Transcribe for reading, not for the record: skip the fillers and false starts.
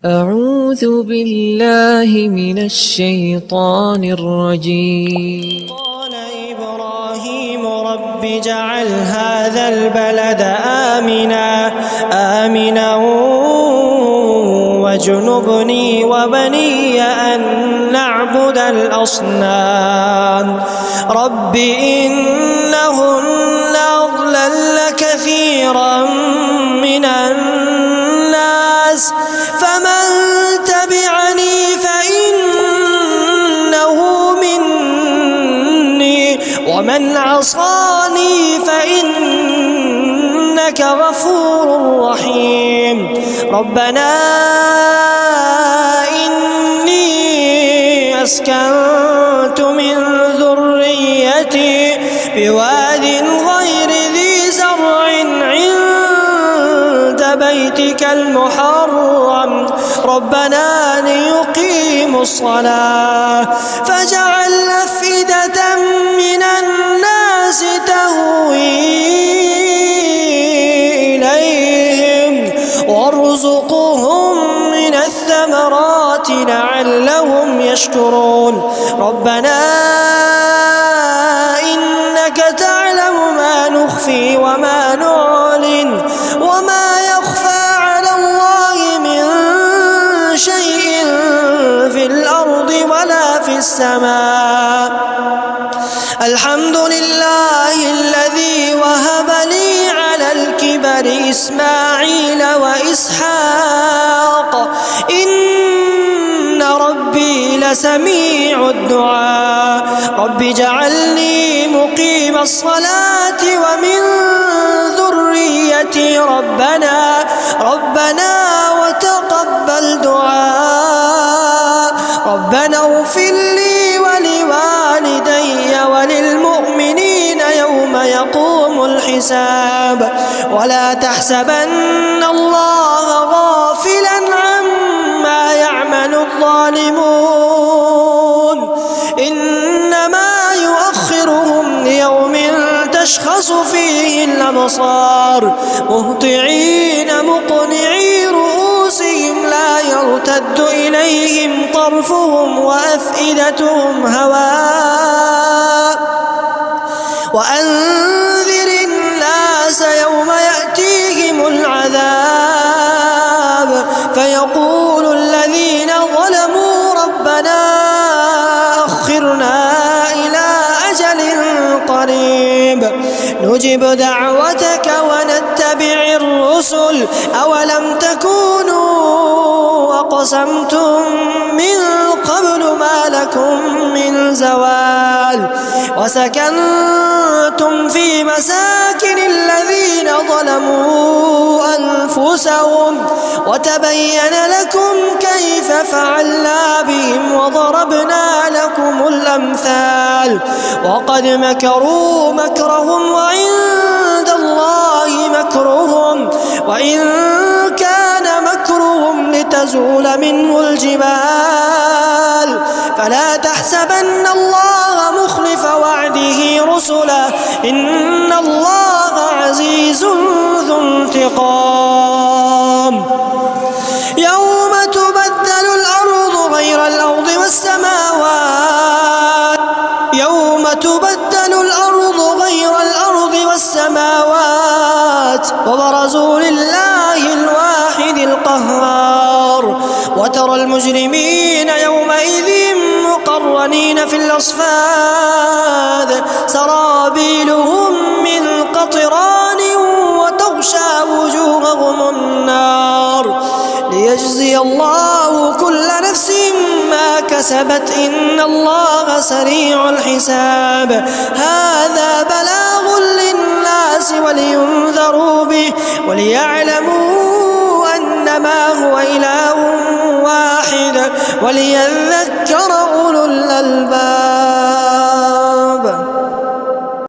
أعوذ بالله من الشيطان الرجيم. قال إبراهيم رب اجعل هذا البلد آمنا واجنبني وبني أن نعبد الأصنام رب إنهن أضللن كثيرا من الناس فمن تبعني فإنه مني ومن عصاني فإنك غفور رحيم ربنا إني أسكنت من ذريتي بواد غير ذي زرع عند بيتك المحرم ربنا ليقيموا الصلاة فاجعل أفئدة من الناس تهوي إليهم وارزقهم من الثمرات لعلهم يشكرون ربنا إنك تعلم ما نخفي وما نعلن وما يخفى على الله من شيء في الأرض ولا في السماء الحمد لله الذي وهب لي على الكبر إسماعيل وإسحاق إن ربي لسميع الدعاء رب اجعلني مقيم الصلاة ومن ذريتي ربنا وتقبل دعاء ربنا اغفر لي ولوالدي وللمؤمنين يوم يقوم الحساب ولا تحسبن الله غافلا عما يعمل الظالمون إنما يؤخرهم ليوم تشخص فيه الأبصار مهطعين مقنعي رؤوسهم لا يرتد إليهم طرفهم وأفئدتهم هواء وأنذر الناس يوم يأتيهم العذاب فيقول الذين ظلموا ربنا أخرنا إلى أجل قريب نجب دعوتك ونتبع الرسل أولم تكونوا أقسمتم من قبل ما لكم من زوال وسكنتم في مساكن الذين ظلموا أنفسهم وتبين لكم كيف فعلنا بهم وضربنا لكم الأمثال وقد مكروا مكرهم وعند الله مكرهم وإن كان مكرهم لتزول منه الجبال فلا تحسبن الله مخلف وعده رسله إن الله عزيز ذو انتقام يوم تبدل الأرض غير الأرض والسماوات وبرزوا لله الواحد القهار وترى المجرمين يومئذ مقرنين في الأصفاد سرابيلهم من قطران وتغشى وجوههم النار ليجزي الله كل نفس ما كسبت إن الله سريع الحساب هذا بلاغ للناس ولينذروا به وليعلموا أنما هو إله واحد وليذكر أولو الألباب.